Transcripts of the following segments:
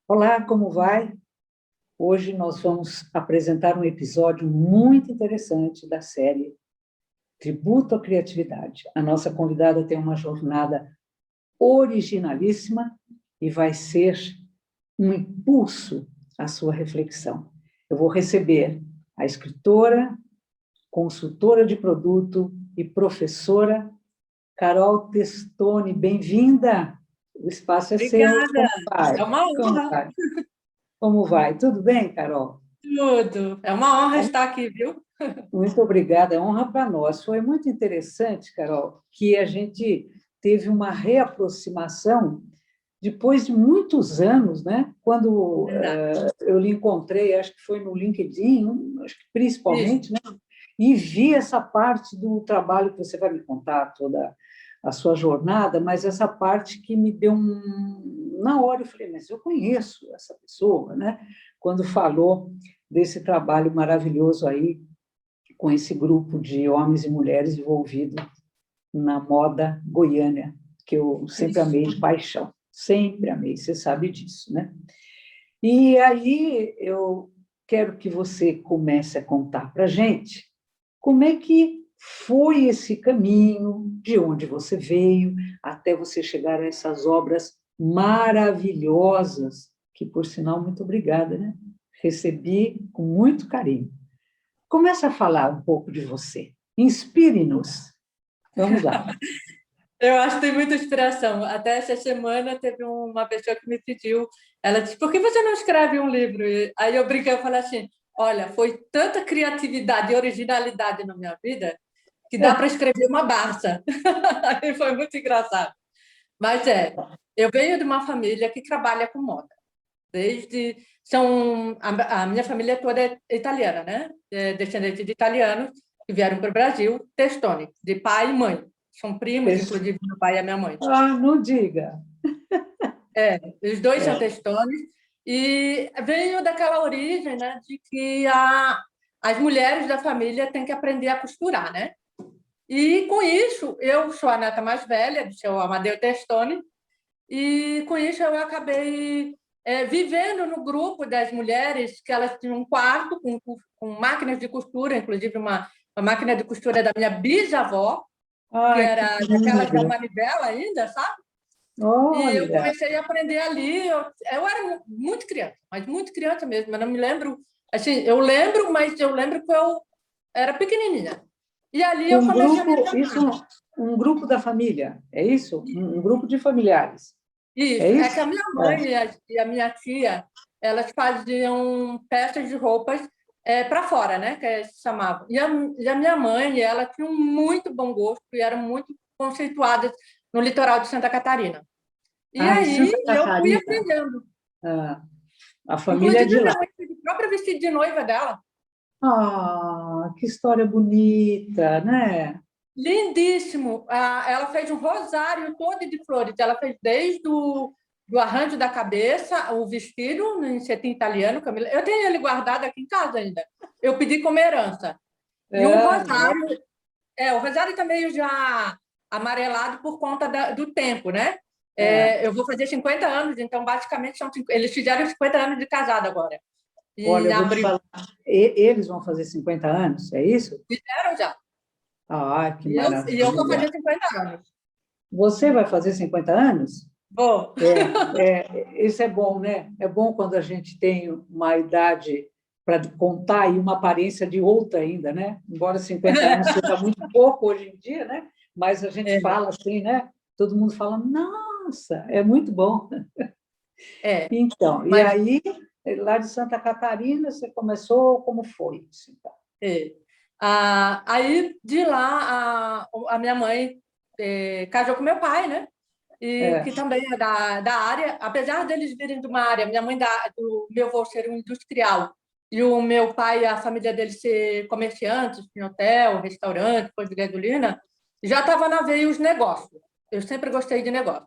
Olá, como vai? Hoje nós vamos apresentar um episódio muito interessante da série Tributo à Criatividade. A nossa convidada tem uma jornada originalíssima e vai ser um impulso à sua reflexão. Eu vou receber a escritora, consultora de produto e professora Carol Testoni. Bem-vinda! O espaço é seu. Obrigada, Como vai? é uma Como honra. vai? Como vai? Tudo bem, Carol? Tudo. É uma honra estar aqui, viu? Muito obrigada, é honra para nós. Foi muito interessante, Carol, que a gente teve uma reaproximação depois de muitos anos, né? Quando Verdade. eu lhe encontrei, acho que foi no LinkedIn, acho que Isso. principalmente, né? E vi essa parte do trabalho que você vai me contar, toda a sua jornada, mas essa parte que me deu um... Na hora eu falei, mas eu conheço essa pessoa, né? Quando falou desse trabalho maravilhoso aí com esse grupo de homens e mulheres envolvidos na moda goiânia, que eu sempre Isso. amei de paixão, sempre amei, você sabe disso, né? E aí eu quero que você comece a contar para a gente como é que foi esse caminho, de onde você veio, até você chegar a essas obras maravilhosas, que, por sinal, muito obrigada, né? Recebi com muito carinho. Começa a falar um pouco de você. Inspire-nos. Vamos lá. Eu acho que tem muita inspiração. Até essa semana teve uma pessoa que me pediu, ela disse, por que você não escreve um livro? E aí eu brinquei, eu falei assim, olha, foi tanta criatividade e originalidade na minha vida que dá para escrever uma Barça. Aí foi muito engraçado. Mas eu venho de uma família que trabalha com moda. A minha família toda é italiana, né? É descendente de italianos que vieram para o Brasil, Testoni, de pai e mãe. São primos, inclusive, meu pai e a minha mãe. Ah, não diga. Os dois são É. Testones e veio daquela origem, né, de que as mulheres da família têm que aprender a costurar, né? E com isso, eu sou a neta mais velha do seu Amadeu Testoni. E com isso eu acabei vivendo no grupo das mulheres que elas tinham um quarto com máquinas de costura, inclusive uma máquina de costura da minha bisavó, que Ai, que era daquelas da lindo. manivela ainda, sabe? E eu Olha, comecei a aprender ali. Eu era muito criança, mas muito criança mesmo. Eu não me lembro. Assim, eu lembro, mas eu lembro que eu era pequenininha. E ali eu um comecei a me grupo, isso, encantar. um grupo da família, é isso? Um grupo de familiares, é Isso, é que isso? a minha É. mãe e a minha tia, elas faziam peças de roupas para fora, né? Que se chamava. E a minha mãe, ela tinha um muito bom gosto e eram muito conceituadas no litoral de Santa Catarina. E Ah, em aí Santa eu fui Catarina. aprendendo. Ah, a família é Inclusive, de lá. minha mãe fez o próprio vestido de noiva dela. Ah, que história bonita, né? Lindíssimo. Ela fez um rosário todo de flores. Ela fez desde do arranjo da cabeça, o vestido em cetim italiano, Camila. Eu tenho ele guardado aqui em casa ainda. Eu pedi como herança. E É, o rosário está meio já amarelado por conta do tempo, né? é. Eu vou fazer 50 anos, então basicamente eles fizeram 50 anos de casado agora. Olha, Em eu vou te abril. falar, eles vão fazer 50 anos, é isso? Fizeram já. Ah, que E eu vou maravilha. fazer 50 anos. Você vai fazer 50 anos? Vou. Isso é bom, né? É bom quando a gente tem uma idade para contar e uma aparência de outra ainda, né? Embora 50 anos seja muito pouco hoje em dia, né? Mas a gente É, fala assim, né? Todo mundo fala, nossa, é muito bom. é. Então, e Mas aí, lá de Santa Catarina, você começou, como foi? Então, É. Aí, de lá, a minha mãe casou com meu pai, né? E é, que também é da área, apesar deles virem de uma área, minha mãe do meu avô ser um industrial e o meu pai, a família dele ser comerciantes, em hotel, restaurante, posto de gasolina, já estava na veia os negócios. Eu sempre gostei de negócio.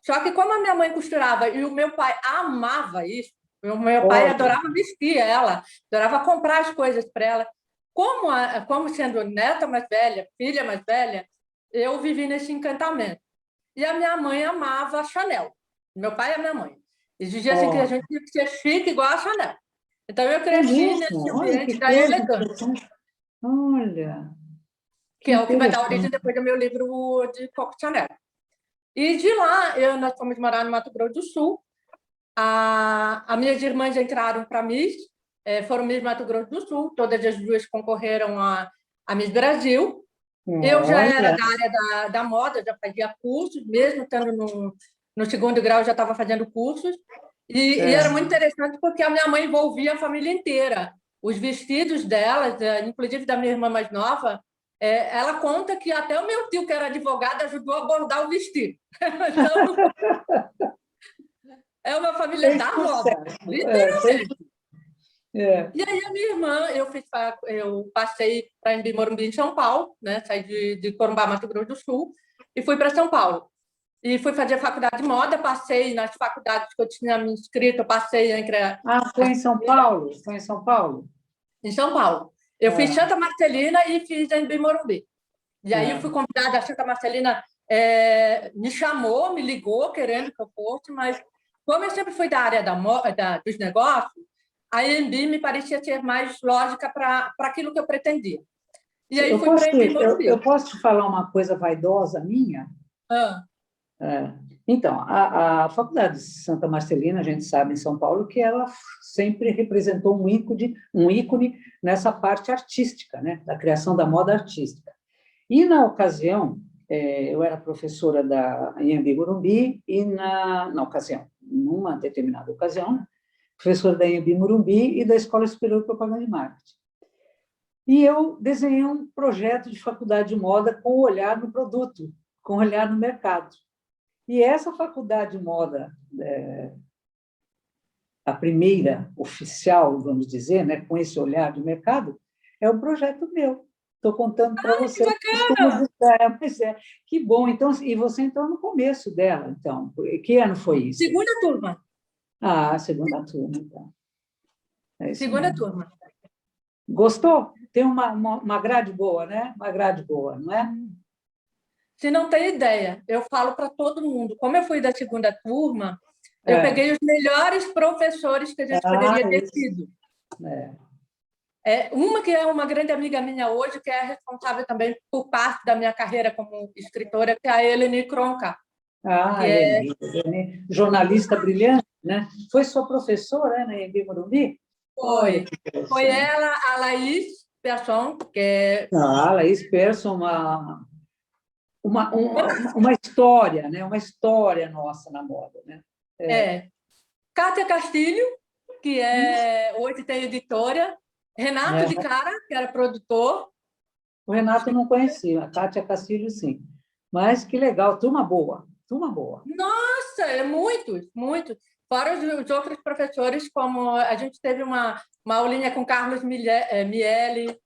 Só que como a minha mãe costurava e o meu pai amava isso, o meu pai olha, adorava vestir ela, adorava comprar as coisas para ela. Como sendo neta mais velha, filha mais velha, eu vivi nesse encantamento. E a minha mãe amava a Chanel, meu pai e a minha mãe. Exigia-se que a Ó, gente tinha que ser chique igual a Chanel. Então, eu é cresci mesmo? nesse Olha ambiente que da coisa elegância, interessante. Olha, que que é o que vai dar origem interessante. depois do meu livro de Coco Chanel. E de lá, nós fomos morar no Mato Grosso do Sul. As minhas irmãs entraram para Miss, foram Miss Mato Grosso do Sul, todas as duas concorreram a Miss Brasil. Eu já era Olha, da área da moda, já fazia cursos, mesmo estando no segundo grau, já estava fazendo cursos. E era muito é. interessante porque a minha mãe envolvia a família inteira. Os vestidos delas, inclusive da minha irmã mais nova, ela conta que até o meu tio, que era advogado, ajudou a bordar o vestido. Então, é uma família Fez da moda, sucesso. literalmente. É. E aí a minha irmã, eu passei para Embi Morumbi, em São Paulo, né? Saí de Corumbá, Mato Grosso do Sul, e fui para São Paulo. E fui fazer faculdade de moda, passei nas faculdades que eu tinha me inscrito, eu passei entre Ah, foi em São Paulo? Foi em São Paulo? em São Paulo. Eu fiz Ah, Santa Marcelina e fiz Embi Morumbi. E aí eu ah. fui convidada, a Santa Marcelina me chamou, me ligou, querendo que eu fosse, mas como eu sempre fui da área dos negócios, a EMB me parecia ser mais lógica para aquilo que eu pretendia. E aí fui para a EMB Eu Morumbi. posso te falar uma coisa vaidosa minha? Ah, É. Então, a Faculdade de Santa Marcelina, a gente sabe em São Paulo que ela sempre representou um ícone nessa parte artística, né, da criação da moda artística. E na ocasião, eu era professora da Anhembi Morumbi e na ocasião, numa determinada ocasião, né, professora da Anhembi Morumbi e da Escola Superior de Propaganda e Marketing. E eu desenhei um projeto de faculdade de moda com o olhar no produto, com o olhar no mercado. E essa faculdade de moda, a primeira oficial, vamos dizer, né, com esse olhar de mercado, é um projeto meu. Estou contando para que você. bacana! Mas que bom. Então, e você entrou no começo dela, então. Que ano foi isso? Segunda turma. Ah, segunda turma, então. É isso Segunda mesmo. turma. Gostou? Tem uma grade boa, né? Uma grade boa, não é? Se não tem ideia, eu falo para todo mundo. Como eu fui da segunda turma, eu É. peguei os melhores professores que a gente Ah, poderia ter isso. tido. É. Uma que é uma grande amiga minha hoje, que é responsável também por parte da minha carreira como escritora, que é a Eleni Kronka, que Ah, é, Eleni, jornalista brilhante, né? Foi sua professora, né, em Morumbi? Olha foi, que foi interessante. ela, a Laís Persson, que é Ah, Laís Persson, uma história, né? Uma história nossa na moda, né? É, Kátia Castilho, que hoje tem editora, Renato de É. Cara, que era produtor. O Renato não conhecia, a Kátia Castilho, sim. Mas que legal, turma boa, turma boa. Nossa, muitos, muitos. Fora os outros professores, como a gente teve uma aulinha com Carlos Miele,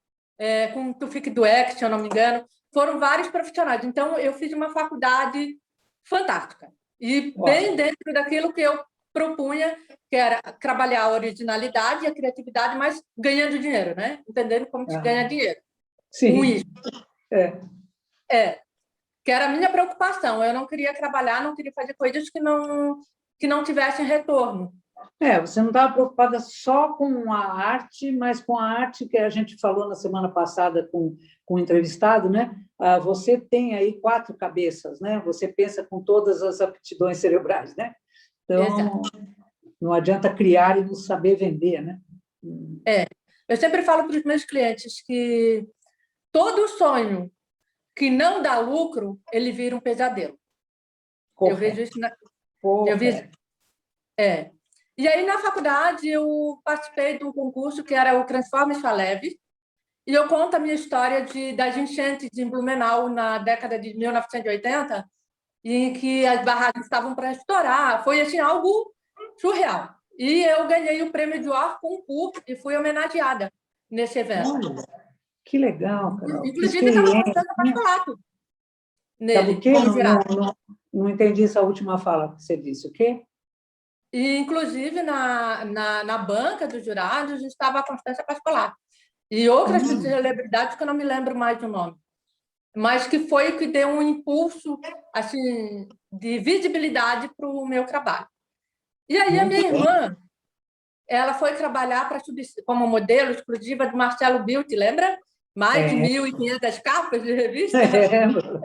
com Tufik Dueck, se eu não me engano, foram vários profissionais. Então, eu fiz uma faculdade fantástica e bem Ótimo. dentro daquilo que eu propunha, que era trabalhar a originalidade e a criatividade, mas ganhando dinheiro, né? Entendendo como se Ah, ganha dinheiro com sim, isso. é. Que era a minha preocupação. Eu não queria trabalhar, não queria fazer coisas que não tivessem retorno. Você não estava preocupada só com a arte, mas com a arte que a gente falou na semana passada com o entrevistado, né? Você tem aí 4 cabeças, né? Você pensa com todas as aptidões cerebrais, né? Exato. Então, não adianta criar e não saber vender, né? Eu sempre falo para os meus clientes que todo sonho que não dá lucro, ele vira um pesadelo. Eu vejo Correto, isso eu vejo, correto. é. E aí, na faculdade, eu participei de um concurso que era o Transforme Sua Leve, e eu conto a minha história das enchentes em Blumenau na década de 1980, em que as barragens estavam para estourar. Foi assim, algo surreal. E eu ganhei o prêmio de hors concurso e fui homenageada nesse evento. Olha, que legal, Carol. Que Inclusive, estava experiência, contando né? Pascolato Sabe o nele, quê? como jurado. Não entendi essa última fala que você disse. O quê? E, inclusive, na banca dos jurados estava a Constância Pascolato. E outras celebridades que eu não me lembro mais o nome. Mas que foi o que deu um impulso assim, de visibilidade para o meu trabalho. E aí a minha Muito bem. irmã, ela foi trabalhar como modelo exclusiva do Marcelo Bildt, lembra? Mais de É, 1.500 capas de revista. lembro.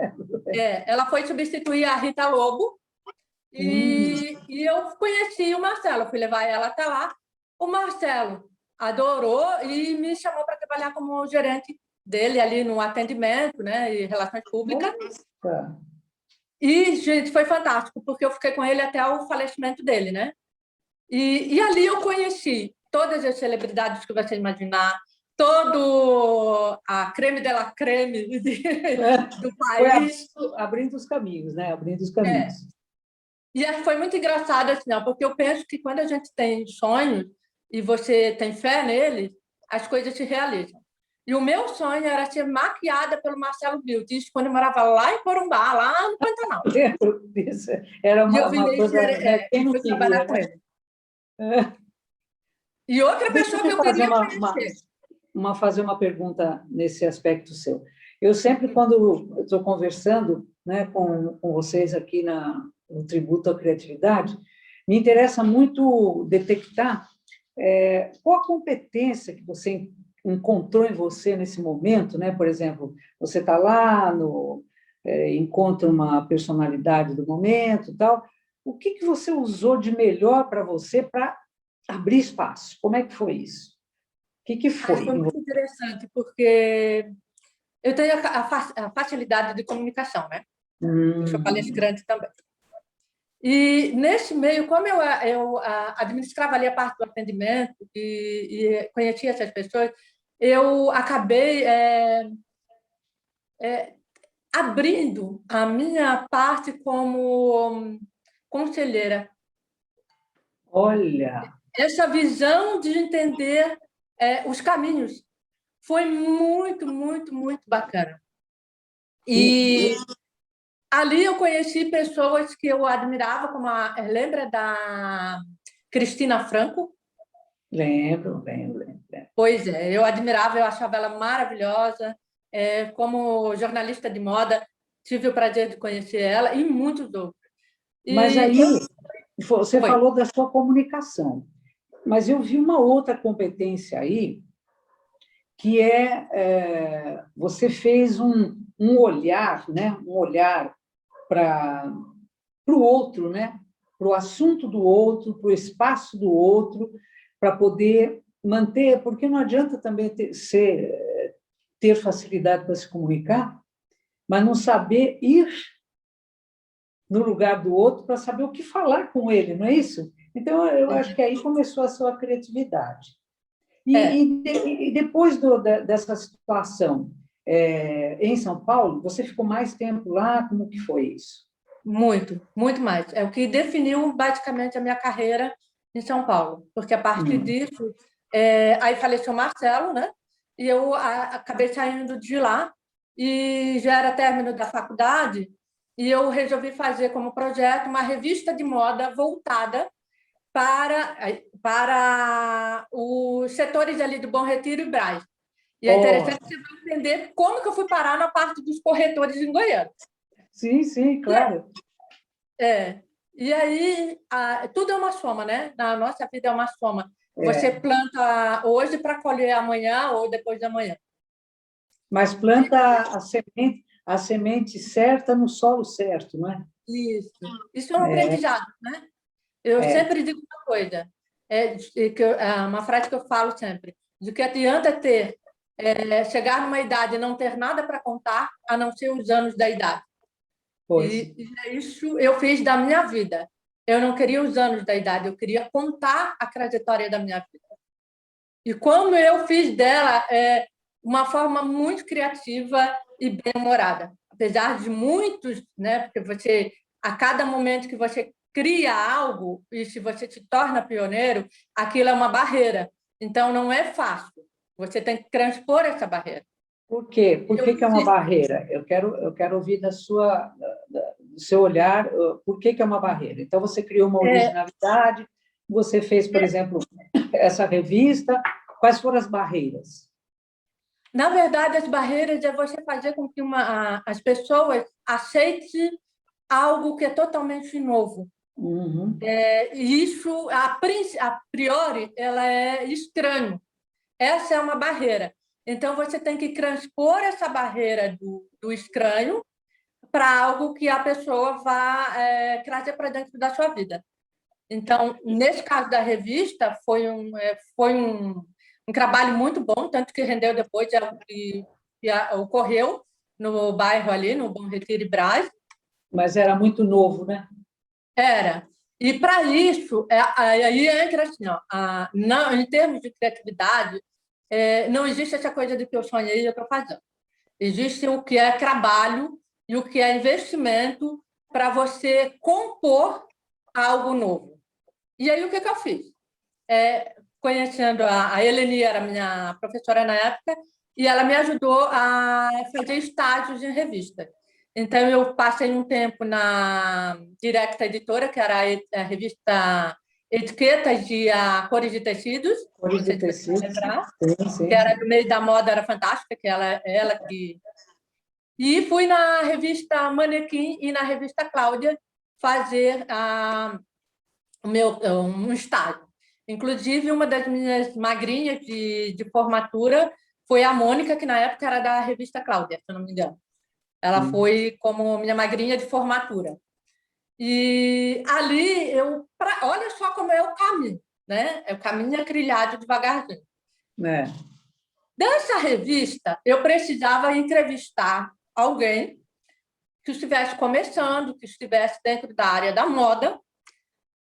Ela foi substituir a Rita Lobo e eu conheci o Marcelo, fui levar ela até lá. O Marcelo adorou e me chamou para trabalhar como gerente dele ali no atendimento, né, e relações públicas. Nossa. E, gente, foi fantástico, porque eu fiquei com ele até o falecimento dele, né? E ali eu conheci todas as celebridades que você imaginar, todo a creme de la creme do Foi país. abrindo os caminhos, né? Abrindo os É. caminhos. E foi muito engraçado, assim, ó, porque eu penso que quando a gente tem sonhos e você tem fé neles, as coisas se realizam. E o meu sonho era ser maquiada pelo Marcelo Bildt, isso quando eu morava lá em Corumbá, lá no Pantanal. Lembro disso. Era E eu uma virei coisa, né? Quem e não fui trabalhar queria, com né? ele. E outra Deixa eu pessoa que te eu fazer queria conhecer. fazer uma pergunta nesse aspecto seu. Eu sempre, quando estou conversando, né, com vocês aqui no Tributo à Criatividade, me interessa muito detectar qual a competência que você encontrou em você nesse momento, né? Por exemplo, você está lá, encontra uma personalidade do momento, tal. O que você usou de melhor para você para abrir espaço? Como é que foi isso? O que foi? Foi muito interessante, porque eu tenho a facilidade de comunicação, né? Eu sou Hum, palestrante também. E, nesse meio, como eu administrava ali a parte do atendimento e conhecia essas pessoas, eu acabei abrindo a minha parte como conselheira. olha, Essa visão de entender os caminhos foi muito, muito, muito bacana. e E ali eu conheci pessoas que eu admirava, como lembra da Cristina Franco? lembro. Pois é, eu admirava, eu achava ela maravilhosa. Como jornalista de moda, tive o prazer de conhecer ela e muitos outros. Mas E aí você foi. falou da sua comunicação, mas eu vi uma outra competência aí, que você fez um olhar, né? Um olhar para o outro, né? Para o assunto do outro, para o espaço do outro, para poder manter, porque não adianta também ter facilidade para se comunicar, mas não saber ir no lugar do outro para saber o que falar com ele, não é isso? Então, eu acho que aí começou a sua criatividade. É, E depois dessa situação em São Paulo, você ficou mais tempo lá? Como que foi isso? muito, muito mais. É o que definiu basicamente a minha carreira em São Paulo, porque a partir Hum. disso, aí faleceu o Marcelo, né? E eu acabei saindo de lá e já era término da faculdade e eu resolvi fazer como projeto uma revista de moda voltada para os setores ali do Bom Retiro e Brás. E é Oh, interessante que você vai entender como que eu fui parar na parte dos corretores em Goiânia. sim, E aí, claro. e aí tudo é uma soma, né? Na nossa vida é uma soma. Você É, planta hoje para colher amanhã ou depois de amanhã. mas planta a semente certa no solo certo, não é? Isso é um aprendizado, né? Eu É, sempre digo uma coisa, uma frase que eu falo sempre, de que adianta chegar numa idade e não ter nada para contar, a não ser os anos da idade. pois. E é isso eu fiz da minha vida. Eu não queria os anos da idade, eu queria contar a trajetória da minha vida. E como eu fiz dela uma forma muito criativa e bem-humorada. Apesar de muitos, né, porque a cada momento que você cria algo e se você se torna pioneiro, aquilo é uma barreira. Então, não é fácil. Você tem que transpor essa barreira. Por quê? Por Eu que é uma fiz, barreira? Eu quero ouvir do seu olhar, por que é uma barreira? Então, você criou uma é, originalidade, você fez, por exemplo, essa revista. Quais foram as barreiras? Na verdade, as barreiras é você fazer com que as pessoas aceitem algo que é totalmente novo. Uhum. Isso, a priori, ela é estranho. Essa é uma barreira. Então, você tem que transpor essa barreira do estranho para algo que a pessoa vá trazer para dentro da sua vida. Então, nesse caso da revista, foi um trabalho muito bom, tanto que rendeu depois que ocorreu no bairro ali, no Bom Retiro e Brás. Mas era muito novo, né? Era. E para isso, aí entra assim, ó, não, em termos de criatividade, não existe essa coisa de que eu sonhei e eu estou fazendo. Existe o que é trabalho e o que é investimento para você compor algo novo. E aí, o que eu fiz? Conhecendo a Eleni, era minha professora na época, e ela me ajudou a fazer estágios em revista. Então, eu passei um tempo na Directa Editora, que era a revista Etiquetas de Cores de Tecidos, Cores não de sei se você vai tecido. lembrar, Sim, que sim, era sim. do meio da moda, era fantástica, que ela que... E fui na revista Manequim e na revista Cláudia fazer um estágio. Inclusive, uma das minhas magrinhas de formatura foi a Mônica, que na época era da revista Cláudia, se eu não me engano. Ela foi como minha magrinha de formatura. E ali, olha só como é o caminho, né? O caminho é trilhado devagarzinho. É. Dessa revista, eu precisava entrevistar alguém que estivesse começando, que estivesse dentro da área da moda,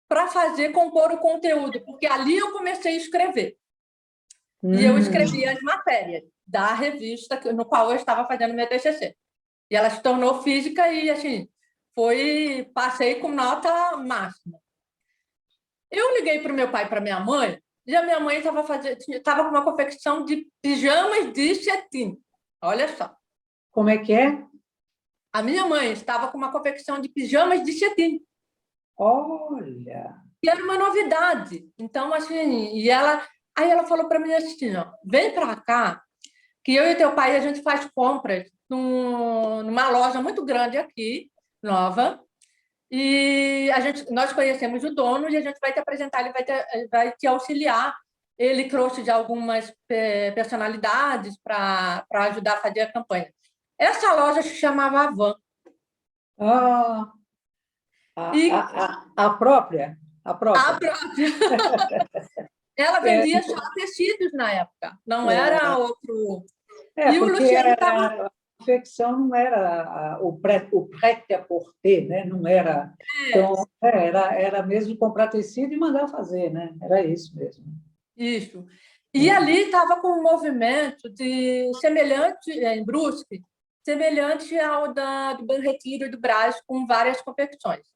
para compor o conteúdo, porque ali eu comecei a escrever. E eu escrevi as matérias da revista no qual eu estava fazendo meu TCC. E ela se tornou física e, assim, passei com nota máxima. Eu liguei para o meu pai e para minha mãe, e a minha mãe estava com uma confecção de pijamas de cetim. Olha só. Como é que é? A minha mãe estava com uma confecção de pijamas de cetim. Olha! E era uma novidade. Então, assim, aí ela falou para mim assim, ó, vem para cá, que eu e teu pai a gente faz compras numa loja muito grande aqui, nova, e nós conhecemos o dono e a gente vai te apresentar, ele vai te auxiliar. Ele trouxe de algumas personalidades para ajudar a fazer a campanha. Essa loja se chamava Avan. Ah, E a própria? A a própria. própria, ela É, vendia só tecidos na época, não era outro. E o porque Luciano estava. a confecção não era o prêt-à-porter, né? Não era. Então, era mesmo comprar tecido e mandar fazer, né? Era isso mesmo. Isso. E ali estava com um movimento semelhante, em Brusque, semelhante ao do Bom Retiro e do Brás, com várias competições.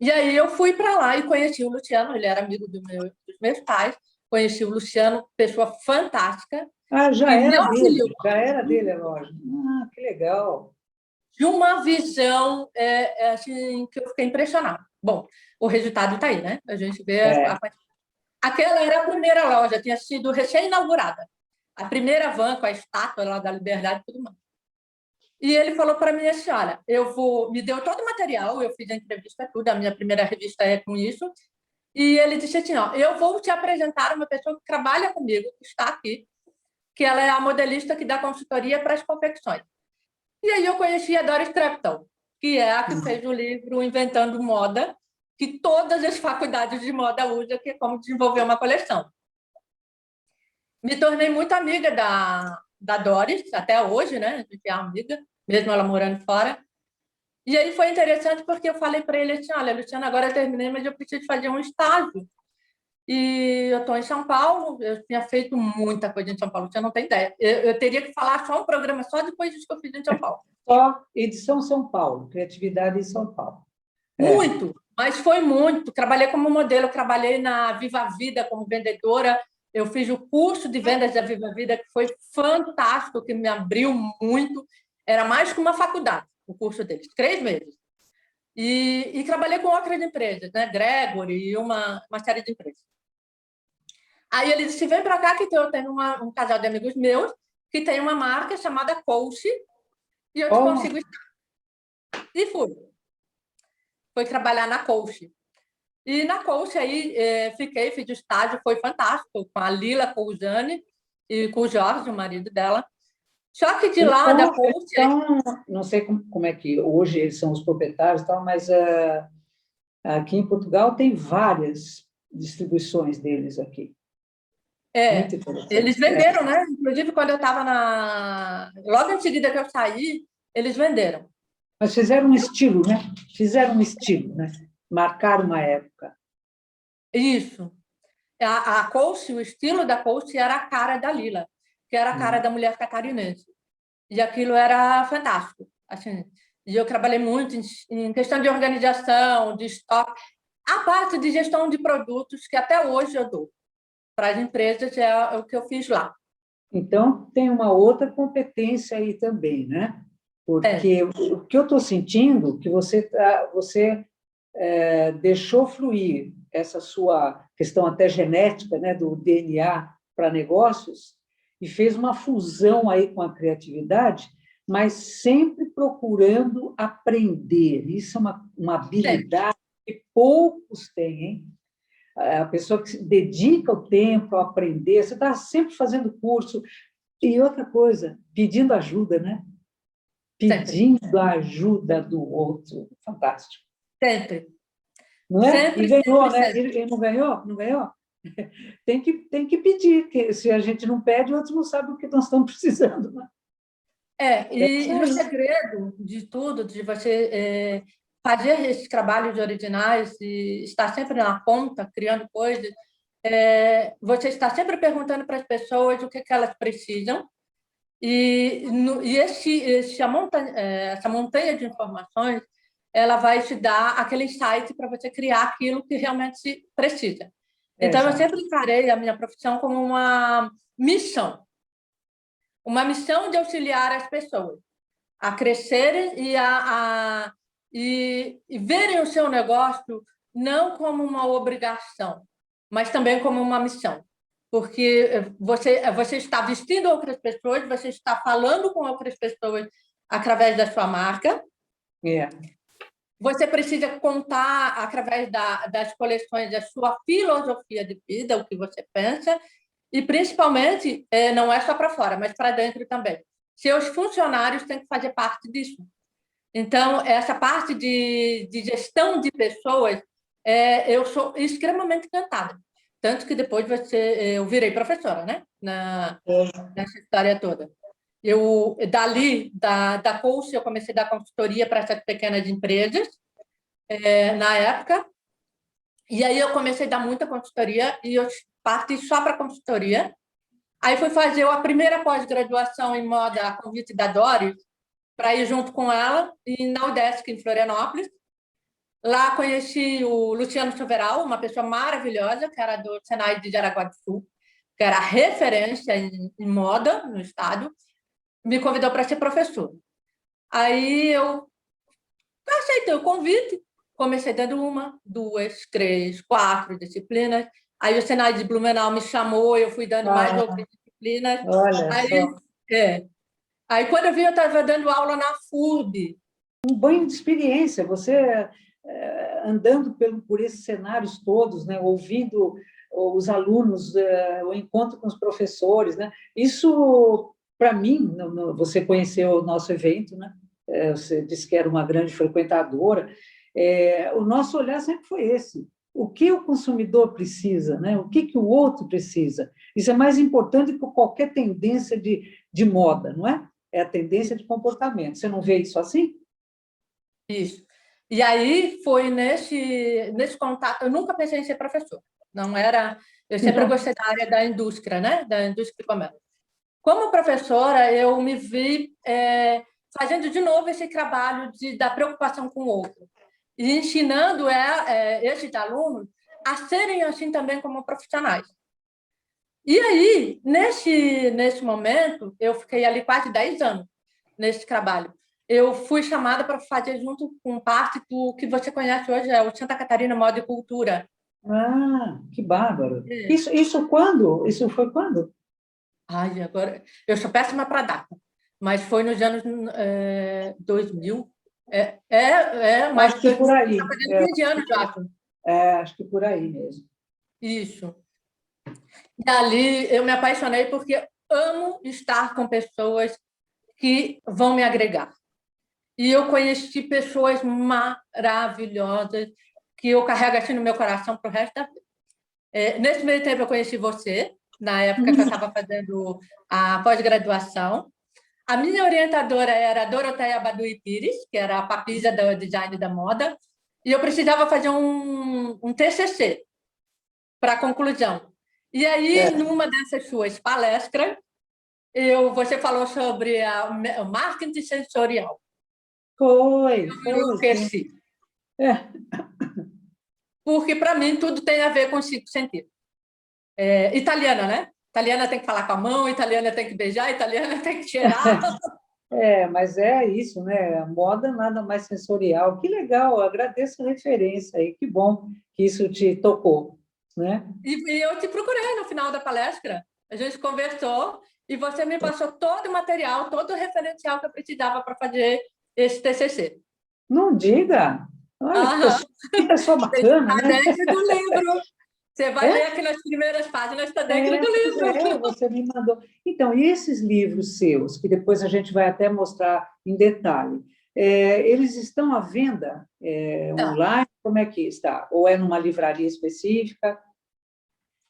E aí eu fui para lá e conheci o Luciano, ele era amigo dos meus pais, conheci o Luciano, pessoa fantástica, Já que me era auxiliou dele, já era dele a loja. Que legal. de uma visão assim, que eu fiquei impressionada. Bom, o resultado está aí, né? A gente vê É. Aquela era a primeira loja, tinha sido recém-inaugurada. A primeira van com a estátua lá da Liberdade e tudo mais. E ele falou para mim assim, olha, me deu todo o material, eu fiz a entrevista, tudo, a minha primeira revista é com isso, e ele disse assim, ó, eu vou te apresentar uma pessoa que trabalha comigo, que está aqui, que ela é a modelista que dá consultoria para as confecções. E aí eu conheci a Doris Trepton, que é a que fez o livro Inventando Moda, que todas as faculdades de moda usam, que é como desenvolver uma coleção. Me tornei muito amiga da Doris, até hoje, né? A gente é amiga, mesmo ela morando fora. E aí foi interessante porque eu falei para ele assim, olha, Luciana, agora eu terminei, mas eu preciso fazer um estágio. E eu estou em São Paulo, eu tinha feito muita coisa em São Paulo, você não tem ideia. Eu teria que falar só um programa só depois disso que eu fiz em São Paulo. Só edição São Paulo, criatividade em São Paulo. Muito, mas foi muito. Trabalhei como modelo, trabalhei na Viva Vida como vendedora. Eu fiz o curso de vendas da Viva Vida, que foi fantástico, que me abriu muito. Era mais que uma faculdade, o curso deles, 3 meses. E trabalhei com outras empresas, né? Gregory e uma série de empresas. Aí ele disse, vem para cá que eu tenho um casal de amigos meus que tem uma marca chamada Coach e eu te consigo estar. E fui. foi trabalhar na Coach. E na Coach aí fiz estágio, foi fantástico, com a Lila Coujane e com o Jorge, o marido dela. Só que de lá da Coach... Então, não sei como é que hoje eles são os proprietários, e tal, mas aqui em Portugal tem várias distribuições deles aqui. Muito interessante. Eles venderam, né? Inclusive, quando eu estava logo em seguida que eu saí, eles venderam. Mas fizeram um estilo, né? Fizeram um estilo, né? Marcaram uma época. Isso. A Coach, o estilo da Coach era a cara da Lila, que era a cara da mulher catarinense. E aquilo era fantástico. Assim, e eu trabalhei muito em questão de organização, de estoque, a parte de gestão de produtos, que até hoje eu dou para as empresas, é o que eu fiz lá. Então, tem uma outra competência aí também, né? Porque o que eu estou sentindo que você deixou fluir essa sua questão até genética, né, do DNA para negócios, e fez uma fusão aí com a criatividade, mas sempre procurando aprender. Isso é uma habilidade que poucos têm, hein? A pessoa que se dedica o tempo a aprender, você está sempre fazendo curso. E outra coisa, pedindo ajuda, né? Pedindo a ajuda do outro. Fantástico. Sempre. Não é? Sempre, E ganhou, sempre, né? sempre. Ele não ganhou? Não ganhou? Tem que pedir, que se a gente não pede, outros não sabem o que nós estamos precisando. Né? E o segredo de tudo, de você fazer esses trabalhos originais e estar sempre na ponta, criando coisas, você está sempre perguntando para as pessoas o que elas precisam, essa montanha de informações, ela vai te dar aquele insight para você criar aquilo que realmente se precisa. Então, eu sempre encarei a minha profissão como uma missão de auxiliar as pessoas a crescerem e verem o seu negócio não como uma obrigação, mas também como uma missão. Porque você está vestindo outras pessoas, você está falando com outras pessoas através da sua marca. Você precisa contar, através das coleções, a sua filosofia de vida, o que você pensa, e, principalmente, não é só para fora, mas para dentro também. Seus funcionários têm que fazer parte disso. Então, essa parte de gestão de pessoas, eu sou extremamente encantada. Tanto que depois eu virei professora, né? Nessa história toda. Da Coach, eu comecei a dar consultoria para essas pequenas empresas, na época, e aí eu comecei a dar muita consultoria, e eu parti só para consultoria. Aí fui fazer a primeira pós-graduação em moda a convite da Doris, para ir junto com ela, na UDESC, em Florianópolis. Lá conheci o Luciano Silveral, uma pessoa maravilhosa, que era do Senai de Jaraguá do Sul, que era referência em moda no estado, me convidou para ser professor. Aí eu aceitei o convite, comecei dando 1, 2, 3, 4 disciplinas. Aí o Senai de Blumenau me chamou, eu fui dando mais outras disciplinas. Olha só. Aí, quando eu vi, eu estava dando aula na FURB. Um banho de experiência, você andando por esses cenários todos, né, ouvindo os alunos, o encontro com os professores, né? Isso, para mim, você conheceu o nosso evento, né? Você disse que era uma grande frequentadora. O nosso olhar sempre foi esse. O que o consumidor precisa, né? O que o outro precisa. Isso é mais importante que qualquer tendência de moda, não é? É a tendência de comportamento. Você não vê isso assim? Isso. E aí foi nesse contato. Eu nunca pensei em ser professor. Não era. Eu sempre gostei da área da indústria, né? Da indústria de comércio. Como professora, eu me vi fazendo de novo esse trabalho da preocupação com o outro e ensinando esses alunos a serem assim também como profissionais. E aí, nesse momento, eu fiquei ali quase 10 anos nesse trabalho. Eu fui chamada para fazer junto com parte do que você conhece hoje, o Santa Catarina Moda e Cultura. Ah, que bárbaro. Isso quando? Isso foi quando? Ai, agora, eu sou péssima para data, mas foi nos anos 2000. Mas Acho que por aí. está fazendo 15 anos, eu acho. Acho que por aí mesmo. Isso. E ali eu me apaixonei porque amo estar com pessoas que vão me agregar. E eu conheci pessoas maravilhosas que eu carrego assim no meu coração para o resto da vida. Nesse meio tempo, eu conheci você, na época que eu estava fazendo a pós-graduação. A minha orientadora era a Doroteia Badui Pires, que era a papisa do design da moda, e eu precisava fazer um TCC para a conclusão. E aí, numa dessas suas palestras, você falou sobre o marketing sensorial. Eu esqueci. Porque, para mim, tudo tem a ver com 5 sentidos. Italiana, né? Italiana tem que falar com a mão, italiana tem que beijar, italiana tem que cheirar. Mas é isso, né? A moda nada mais sensorial. Que legal, eu agradeço a referência aí, que bom que isso te tocou, né? E eu te procurei no final da palestra, a gente conversou e você me passou todo o material, todo o referencial que eu precisava para fazer esse TCC. Não diga! Olha, que pessoa bacana, Está né? dentro do livro. Você vai ler aqui nas primeiras páginas, está dentro do livro. Você me mandou. Então, e esses livros seus, que depois a gente vai até mostrar em detalhe, eles estão à venda online? Como é que está? Ou é numa livraria específica?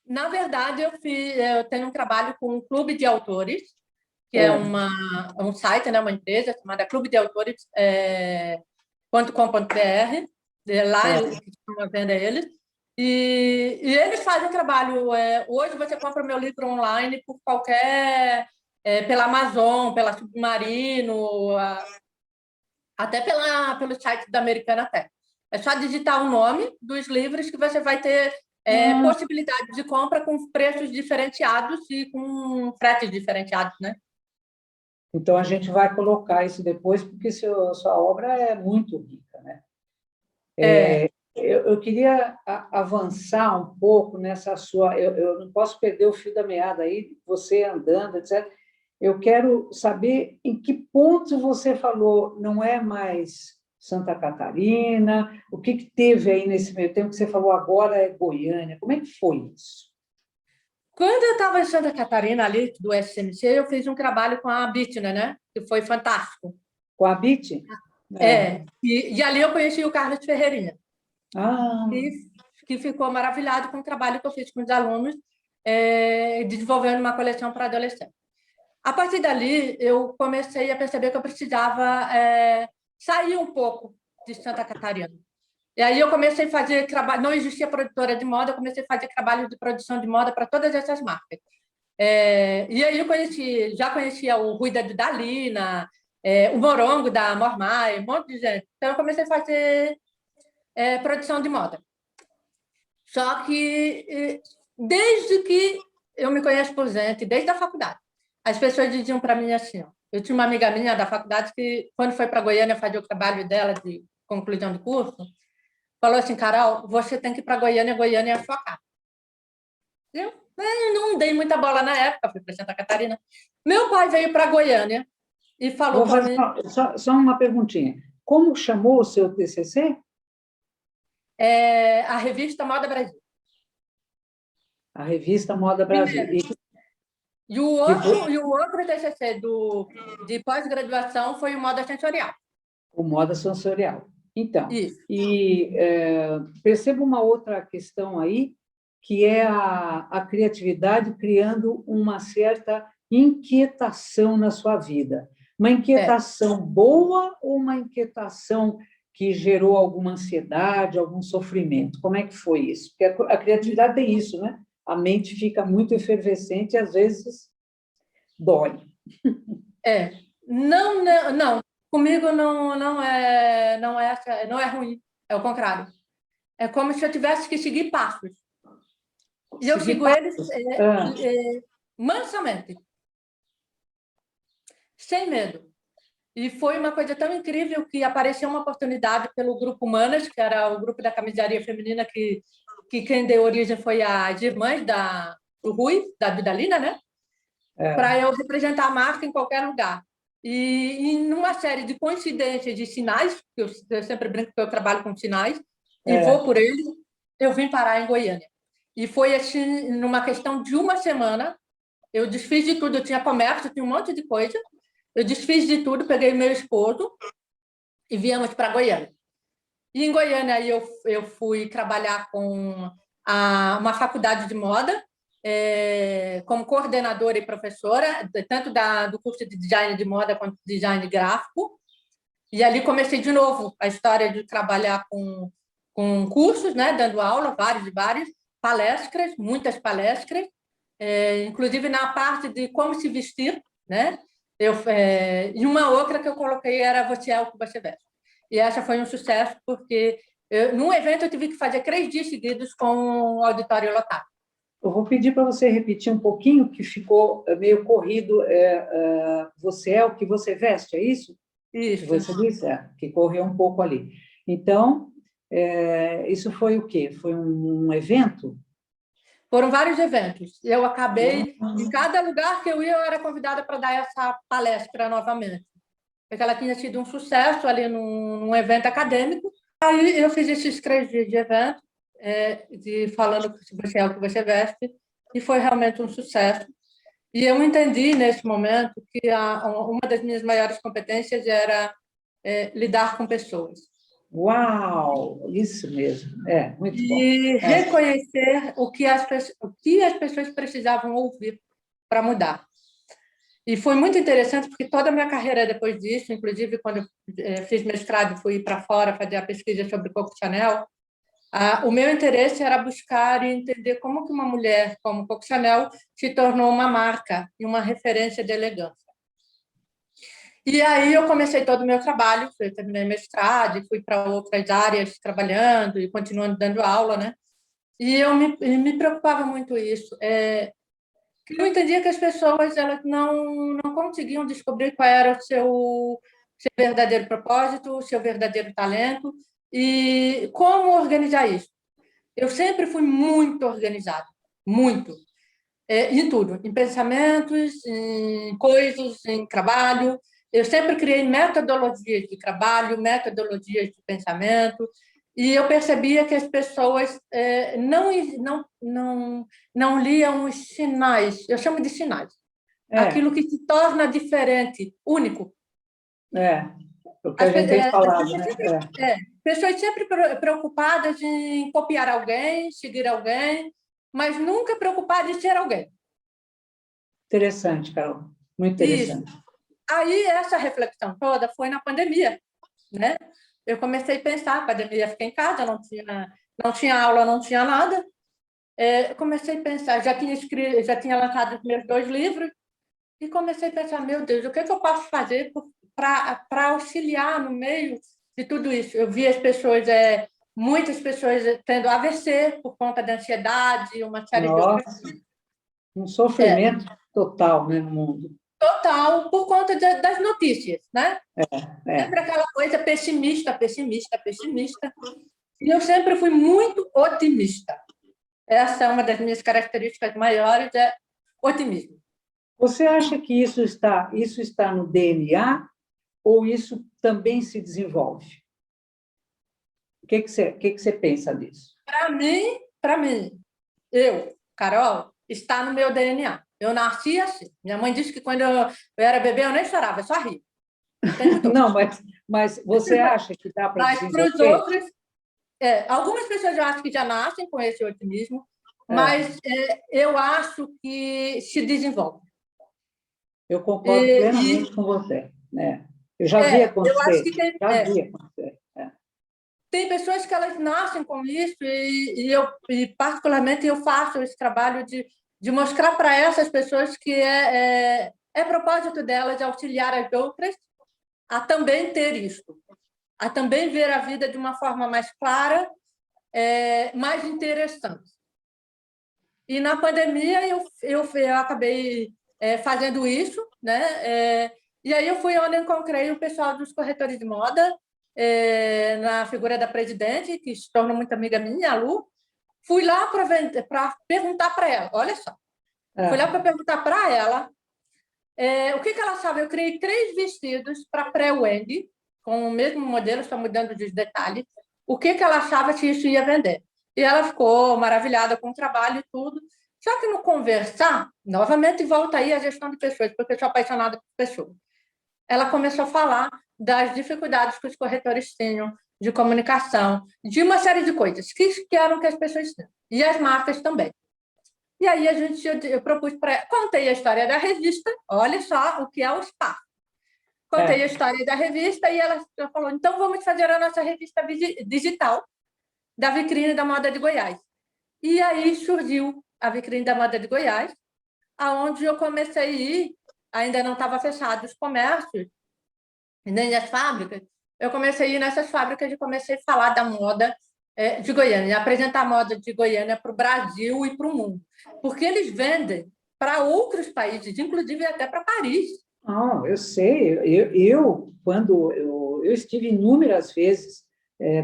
Na verdade, eu tenho um trabalho com um clube de autores, que é um site, né, uma empresa chamada Clube de Autores .com.br. Lá eu estou à venda eles. E eles fazem trabalho. Hoje você compra meu livro online por pela Amazon, pela Submarino, até pelo site da Americana até. É só digitar o nome dos livros que você vai ter possibilidade de compra com preços diferenciados e com fretes diferenciados, né? Então, a gente vai colocar isso depois, porque sua obra é muito rica, né? Eu queria avançar um pouco nessa sua... Eu não posso perder o fio da meada aí, você andando, etc. Eu quero saber em que ponto você falou, não é mais Santa Catarina, o que teve aí nesse meio tempo que você falou agora é Goiânia, como é que foi isso? Quando eu estava em Santa Catarina, ali do SMC, eu fiz um trabalho com a Bitner, né? Que foi fantástico. Com a BIT? E ali eu conheci o Carlos Ferreirinha. Ah. Que ficou maravilhado com o trabalho que eu fiz com os alunos, desenvolvendo uma coleção para adolescentes. A partir dali, eu comecei a perceber que eu precisava sair um pouco de Santa Catarina. E aí eu comecei a fazer trabalho, não existia produtora de moda, eu comecei a fazer trabalho de produção de moda para todas essas marcas. E aí eu já conhecia o Rui da Dudalina, o Morongo da Mormai, um monte de gente. Então eu comecei a fazer produção de moda. Só que desde que eu me conheço por gente, desde a faculdade, as pessoas diziam para mim assim, ó, eu tinha uma amiga minha da faculdade que, quando foi para Goiânia fazer o trabalho dela de conclusão de curso, falou assim, Carol, você tem que ir para Goiânia, Goiânia é a sua casa. Eu não dei muita bola na época, fui para Santa Catarina. Meu pai veio para Goiânia e falou para mim... Só uma perguntinha. Como chamou o seu TCC? A revista Moda Brasil. A revista Moda Brasil. E o outro TCC de pós-graduação foi o Moda Sensorial. O Moda Sensorial. Então, percebo uma outra questão aí, que é a criatividade criando uma certa inquietação na sua vida. Uma inquietação boa ou uma inquietação que gerou alguma ansiedade, algum sofrimento? Como é que foi isso? Porque a criatividade tem isso, né? A mente fica muito efervescente e, às vezes, dói. Não. Comigo não é ruim. É o contrário. É como se eu tivesse que seguir passos. E eu sigo eles mansamente. Sem medo. E foi uma coisa tão incrível que apareceu uma oportunidade pelo Grupo Manas, que era o grupo da camisaria feminina que quem deu origem foi as irmãs do Rui, da Vidalina, né? Para eu representar a marca em qualquer lugar. E numa série de coincidências de sinais, que eu sempre brinco que eu trabalho com sinais, e vou por eles, eu vim parar em Goiânia. E foi assim, numa questão de uma semana, eu desfiz de tudo, eu tinha comércio, tinha um monte de coisa, eu desfiz de tudo, peguei meu esposo e viemos para Goiânia. E em Goiânia aí eu fui trabalhar com uma faculdade de moda, como coordenadora e professora, tanto do curso de design de moda quanto de design gráfico. E ali comecei de novo a história de trabalhar com cursos, né, dando aula, vários, palestras, muitas palestras, inclusive na parte de como se vestir, né? E uma outra que eu coloquei era Você é o que você veste. E essa foi um sucesso, porque num evento eu tive que fazer 3 dias seguidos com o auditório lotado. Eu vou pedir para você repetir um pouquinho, que ficou meio corrido. Você é o que você veste, é isso? Isso. Que você disse? Que correu um pouco ali. Então, isso foi o quê? Foi um evento? Foram vários eventos. Eu acabei, em cada lugar que eu ia, eu era convidada para dar essa palestra novamente. Porque ela tinha sido um sucesso ali num evento acadêmico. Aí eu fiz esses 3 dias de evento, falando que você é o que você veste, e foi realmente um sucesso. E eu entendi, nesse momento, que uma das minhas maiores competências era lidar com pessoas. Uau! Isso mesmo. Muito bom. E reconhecer o que as pessoas precisavam ouvir para mudar. E foi muito interessante, porque toda a minha carreira depois disso, inclusive quando eu fiz mestrado, fui para fora fazer a pesquisa sobre Coco Chanel, o meu interesse era buscar e entender como que uma mulher como Coco Chanel se tornou uma marca e uma referência de elegância. E aí eu comecei todo o meu trabalho, eu terminei mestrado e fui para outras áreas trabalhando e continuando dando aula, né? E eu me preocupava muito isso. Eu entendia que as pessoas elas não conseguiam descobrir qual era o seu verdadeiro propósito, o seu verdadeiro talento e como organizar isso. Eu sempre fui muito organizada, muito, em tudo, em pensamentos, em coisas, em trabalho. Eu sempre criei metodologias de trabalho, metodologias de pensamento, e eu percebia que as pessoas não liam os sinais, eu chamo de sinais, aquilo que se torna diferente, único. O que a gente tem falado, né? Pessoas sempre preocupadas em copiar alguém, seguir alguém, mas nunca preocupadas em ser alguém. Interessante, Carol. Muito interessante. Isso. Aí, essa reflexão toda foi na pandemia, né? Eu comecei a pensar, a pandemia, fiquei em casa, não tinha aula, não tinha nada. Eu comecei a pensar, já tinha lançado os meus 2 livros, e comecei a pensar, meu Deus, o que eu posso fazer para auxiliar no meio de tudo isso? Eu vi muitas pessoas tendo AVC por conta da ansiedade, uma série de outras coisas. Um sofrimento total, né, no mundo. Total, por conta das notícias, né? Sempre aquela coisa pessimista. E eu sempre fui muito otimista. Essa é uma das minhas características maiores, otimismo. Você acha que isso está no DNA ou isso também se desenvolve? O que você pensa disso? Para mim, Carol, está no meu DNA. Eu nasci assim. Minha mãe disse que quando eu era bebê eu nem chorava, eu só ria. Não, mas você acha que dá para desenvolver? Mas para os outros, algumas pessoas eu acho que já nascem com esse otimismo, mas eu acho que se desenvolve. Eu concordo plenamente com você. Eu já vi acontecer. Eu acho que tem, vi acontecer. Tem pessoas que elas nascem com isso e particularmente eu faço esse trabalho de mostrar para essas pessoas que é propósito delas auxiliar as outras a também ter isso, a também ver a vida de uma forma mais clara, mais interessante. E na pandemia eu acabei fazendo isso, né? E aí eu fui onde eu encontrei o pessoal dos corretores de moda, na figura da presidente, que se tornou muito amiga minha, a Lu. Fui lá para perguntar para ela, olha só, fui lá para perguntar para ela O que ela achava? Eu criei 3 vestidos para pré-wedding, com o mesmo modelo, só mudando os detalhes. O que ela achava que isso ia vender? E ela ficou maravilhada com o trabalho e tudo. Só que no conversar, novamente volta aí a gestão de pessoas, porque eu sou apaixonada por pessoas. Ela começou a falar das dificuldades que os corretores tinham de comunicação, de uma série de coisas que eram que as pessoas tinham. E as marcas também. E aí eu propus para... Contei a história da revista, olha só o que é o spa. Contei a história da revista e ela falou, então vamos fazer a nossa revista digital da Vitrine da Moda de Goiás. E aí surgiu a Vitrine da Moda de Goiás, aonde eu comecei a ir, ainda não estava fechado os comércios, nem as fábricas, eu comecei a ir nessas fábricas e comecei a falar da moda de Goiânia, apresentar a moda de Goiânia para o Brasil e para o mundo, porque eles vendem para outros países, inclusive até para Paris. Eu sei. Quando eu estive inúmeras vezes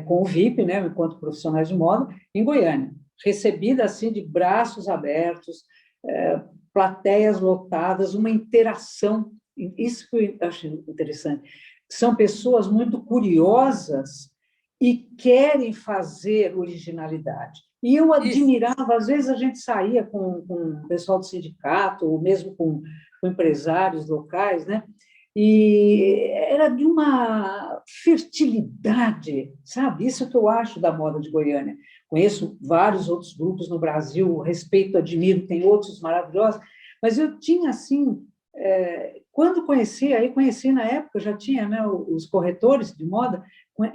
com o VIP, né, enquanto profissionais de moda, em Goiânia, recebida assim de braços abertos, plateias lotadas, uma interação. Isso que eu acho interessante. São pessoas muito curiosas e querem fazer originalidade. E eu admirava, às vezes a gente saía com o pessoal do sindicato, ou mesmo com empresários locais, né? E era de uma fertilidade, sabe? Isso que eu acho da moda de Goiânia. Conheço vários outros grupos no Brasil, respeito, admiro, tem outros maravilhosos, mas eu tinha, assim, quando conheci na época, já tinha, né, os corretores de moda,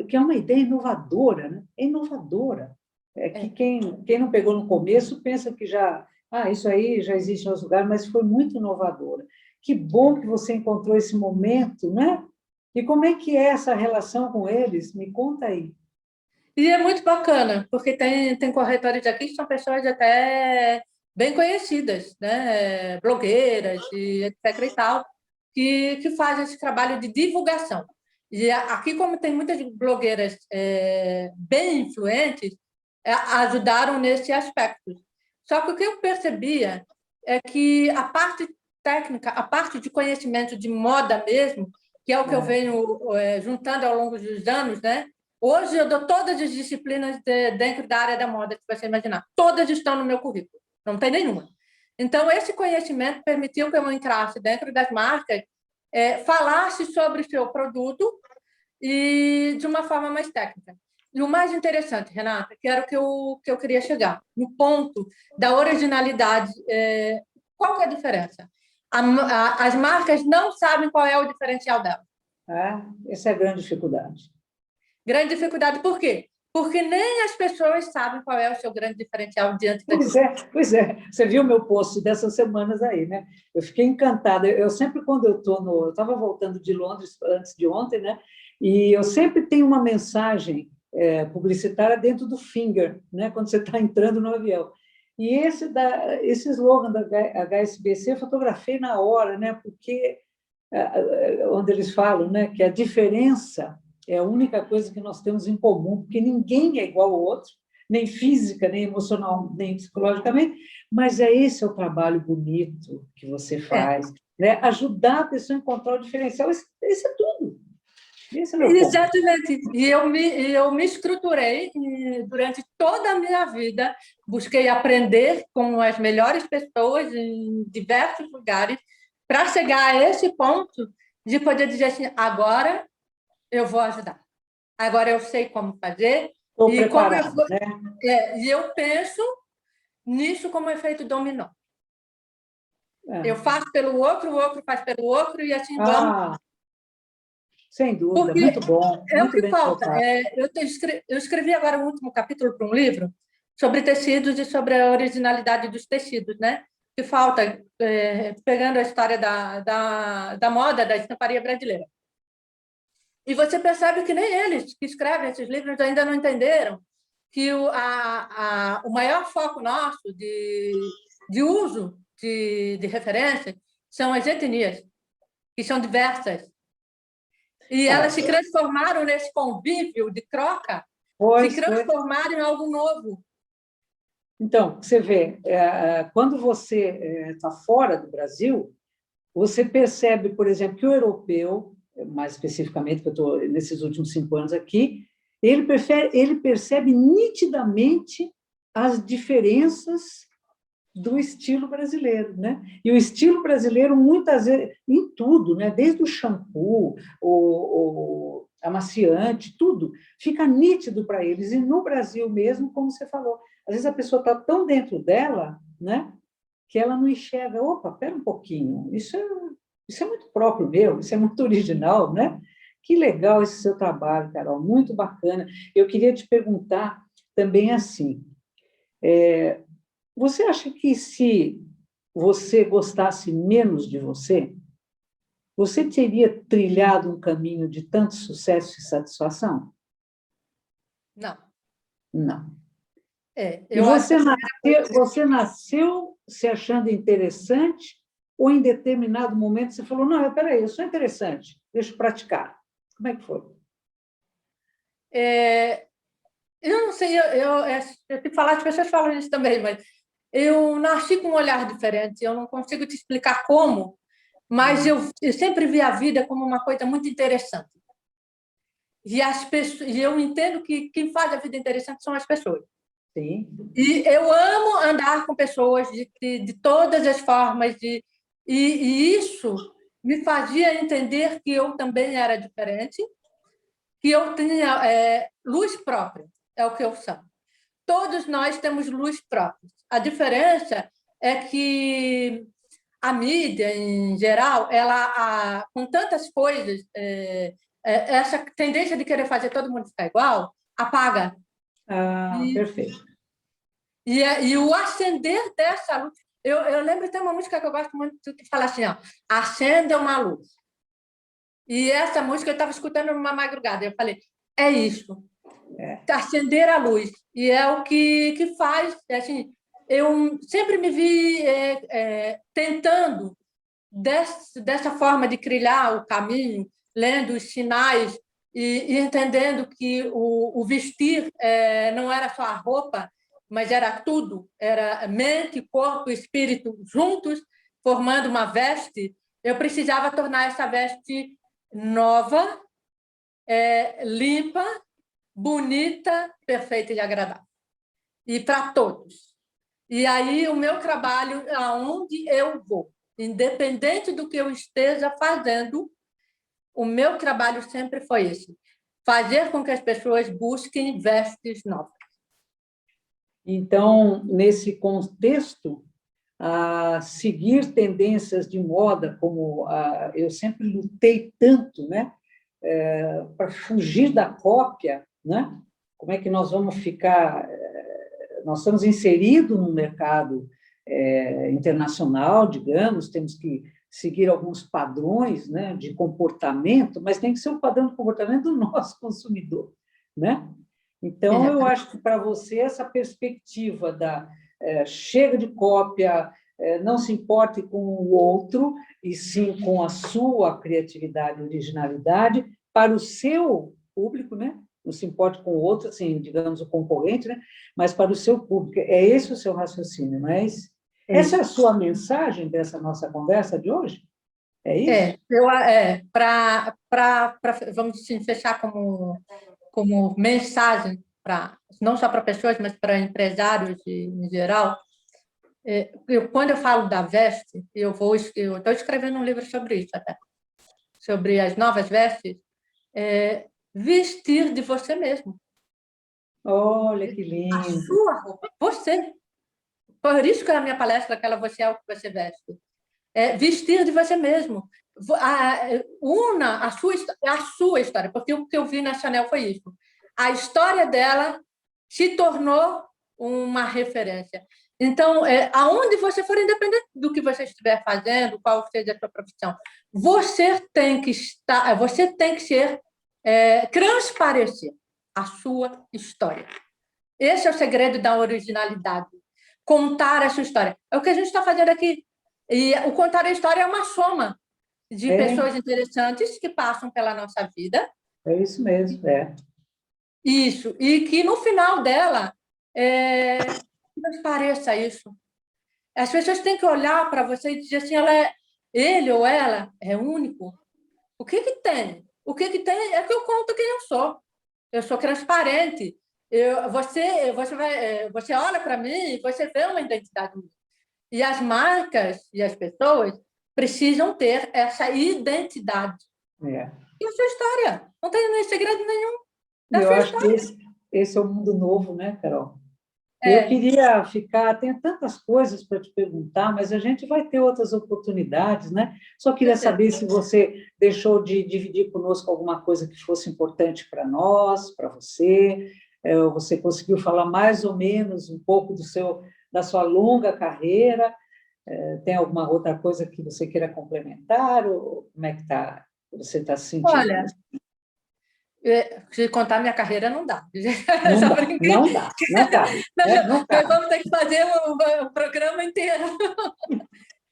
que é uma ideia inovadora, né? É inovadora. Que quem não pegou no começo pensa que já, isso aí já existe em outros lugares, mas foi muito inovadora. Que bom que você encontrou esse momento, né? E como é que é essa relação com eles? Me conta aí. E é muito bacana, porque tem corretores aqui que são pessoas até bem conhecidas, né? Blogueiras e etc. e tal, que fazem esse trabalho de divulgação. E aqui, como tem muitas blogueiras bem influentes, ajudaram nesse aspecto. Só que o que eu percebia é que a parte técnica, a parte de conhecimento de moda mesmo, que é o que eu venho juntando ao longo dos anos, né? Hoje eu dou todas as disciplinas dentro da área da moda que você imaginar. Todas estão no meu currículo, não tem nenhuma. Então, esse conhecimento permitiu que eu entrasse dentro das marcas, falasse sobre o seu produto e de uma forma mais técnica. E o mais interessante, Renata, que era o que eu queria chegar, no ponto da originalidade. Qual que é a diferença? As marcas não sabem qual é o diferencial delas. Essa é a grande dificuldade. Grande dificuldade, por quê? Porque nem as pessoas sabem qual é o seu grande diferencial diante da Pois é. Você viu o meu post dessas semanas aí, né? Eu fiquei encantada. Eu sempre, quando eu estou no... Eu estava voltando de Londres antes de ontem, né? E eu sempre tenho uma mensagem publicitária dentro do Finger, né? Quando você está entrando no avião. E esse slogan da HSBC eu fotografei na hora, né? Porque onde eles falam, né, que a diferença é a única coisa que nós temos em comum, porque ninguém é igual ao outro, nem física, nem emocional, nem psicologicamente, mas esse é o trabalho bonito que você faz, né? Ajudar a pessoa a encontrar o diferencial, esse é tudo. Esse é o meu ponto. Exatamente. E eu me estruturei e, durante toda a minha vida, busquei aprender com as melhores pessoas em diversos lugares para chegar a esse ponto de poder dizer assim, agora eu vou ajudar. Agora eu sei como fazer. Estou E como preparada, né? e eu penso nisso como efeito dominó. Eu faço pelo outro, o outro faz pelo outro, e assim vamos. Sem dúvida, Porque muito bom, é o muito que bem falta. colocado. Eu escrevi agora o último capítulo para um livro sobre tecidos e sobre a originalidade dos tecidos, né? Que falta, pegando a história da moda, da estamparia brasileira. E você percebe que nem eles que escrevem esses livros ainda não entenderam que o maior foco nosso de uso de referência são as etnias, que são diversas. E elas se transformaram nesse convívio de troca, se transformaram em algo novo. Então, você vê, quando você está fora do Brasil, você percebe, por exemplo, que o europeu, mais especificamente, que eu estou nesses últimos 5 anos aqui, ele percebe nitidamente as diferenças do estilo brasileiro, né? E o estilo brasileiro, muitas vezes, em tudo, né? Desde o shampoo, o amaciante, tudo, fica nítido para eles. E no Brasil mesmo, como você falou, às vezes a pessoa está tão dentro dela, né? Que ela não enxerga, opa, espera um pouquinho, isso é muito próprio meu, isso é muito original, né? Que legal esse seu trabalho, Carol, muito bacana. Eu queria te perguntar também assim, você acha que se você gostasse menos de você, você teria trilhado um caminho de tanto sucesso e satisfação? Não. Não. E Eu acho que você nasceu se achando interessante ou em determinado momento você falou, não, peraí, eu sou interessante, deixa eu praticar. Como é que foi? eu não sei, eu tenho que falar, as pessoas falam isso também, mas eu nasci com um olhar diferente, eu não consigo te explicar como, mas eu sempre vi a vida como uma coisa muito interessante. E eu entendo que quem faz a vida interessante são as pessoas. Sim. E eu amo andar com pessoas de todas as formas, e isso me fazia entender que eu também era diferente, que eu tinha luz própria, é o que eu sou. Todos nós temos luz própria. A diferença é que a mídia, em geral, com tantas coisas, essa tendência de querer fazer todo mundo ficar igual, apaga. Ah, E, perfeito. e o acender dessa luz... Eu lembro de ter uma música que eu gosto muito que fala assim, ó, acenda uma luz. E essa música eu estava escutando numa madrugada. Eu falei, é isso. Acender a luz. E é o que faz... Assim, eu sempre me vi tentando dessa forma de trilhar o caminho, lendo os sinais e entendendo que o vestir não era só a roupa, mas era tudo, era mente, corpo e espírito juntos, formando uma veste. Eu precisava tornar essa veste nova, limpa, bonita, perfeita e agradável. E para todos. E aí o meu trabalho, aonde eu vou, independente do que eu esteja fazendo, o meu trabalho sempre foi esse: fazer com que as pessoas busquem vestes novas. Então, nesse contexto, seguir tendências de moda, como eu sempre lutei tanto, né, para fugir da cópia, né? Como é que nós vamos ficar? Nós estamos inseridos no mercado internacional, digamos, temos que seguir alguns padrões, né, de comportamento, mas tem que ser o padrão de comportamento do nosso consumidor, né? Então, eu acho que para você essa perspectiva da chega de cópia, não se importe com o outro, e sim com a sua criatividade e originalidade para o seu público, né? Não se importe com o outro, assim, digamos, o concorrente, né? Mas para o seu público. É esse o seu raciocínio, não é esse? Essa é a sua mensagem dessa nossa conversa de hoje? É isso? Vamos assim, fechar como mensagem, não só para pessoas, mas para empresários em geral. Quando eu falo da veste, eu estou escrevendo um livro sobre isso até, sobre as novas vestes, vestir de você mesmo. Olha que A lindo. sua roupa, você. Por isso que a minha palestra, aquela Você é o que você veste. Vestir de você mesmo. Una a sua história, porque o que eu vi na Chanel foi isso. A história dela se tornou uma referência. Então, aonde você for, independente do que você estiver fazendo, qual seja a sua profissão, você tem que transparecer a sua história. Esse é o segredo da originalidade. Contar a sua história. É o que a gente está fazendo aqui. E o contar a história é uma soma de pessoas interessantes que passam pela nossa vida. É isso mesmo, Isso. E que no final dela transpareça isso. As pessoas têm que olhar para você e dizer assim, ele ou ela é único, o que que tem? O que que tem é que eu conto quem eu sou. Eu sou transparente. Você olha para mim e você vê uma identidade minha. E as marcas e as pessoas precisam ter essa identidade. É. E a sua história. Não tem nem segredo nenhum. É E a eu sua acho que história. esse é o mundo novo, né, Carol? Eu É, queria ficar, tem tantas coisas para te perguntar, mas a gente vai ter outras oportunidades, né? Só queria saber se você deixou de dividir conosco alguma coisa que fosse importante para nós, para você. Você conseguiu falar mais ou menos um pouco da sua longa carreira. Tem alguma outra coisa que você queira complementar? Ou como é que você está se sentindo? olha, se contar minha carreira não dá. Não Só dá, brinquei. não dá, não cabe, né? Não Nós cabe. vamos ter que fazer o programa inteiro.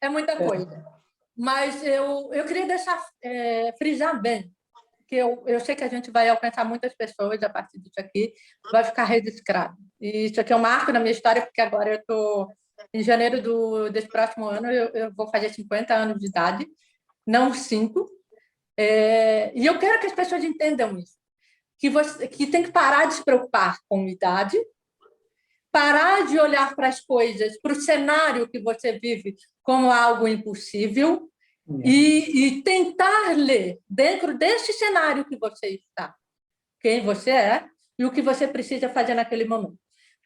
É muita coisa. Mas eu queria deixar frisar bem, que eu sei que a gente vai alcançar muitas pessoas a partir disso aqui, vai ficar registrado. E isso aqui é um marco na minha história, porque agora eu estou, em janeiro desse próximo ano, eu vou fazer 50 anos de idade, não 5. E eu quero que as pessoas entendam isso, que tem que parar de se preocupar com idade, parar de olhar para as coisas, para o cenário que você vive como algo impossível e tentar ler dentro desse cenário que você está, quem você é e o que você precisa fazer naquele momento.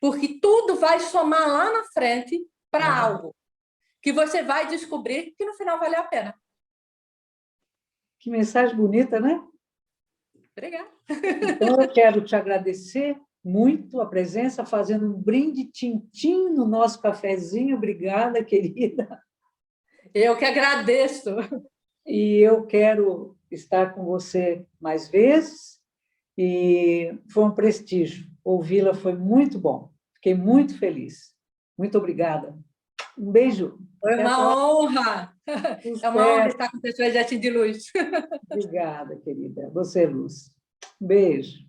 Porque tudo vai somar lá na frente para algo que você vai descobrir que no final vale a pena. Que mensagem bonita, né? Obrigada. Então, eu quero te agradecer muito a presença, fazendo um brinde tintim no nosso cafezinho. Obrigada, querida. Eu que agradeço. E eu quero estar com você mais vezes. E foi um prestígio. Ouvi-la foi muito bom. Fiquei muito feliz. Muito obrigada. Um beijo. Foi Até a uma próxima. honra. É uma honra Sucesso. estar com pessoas assim de luz. Obrigada, querida. Você, Luz. Um beijo.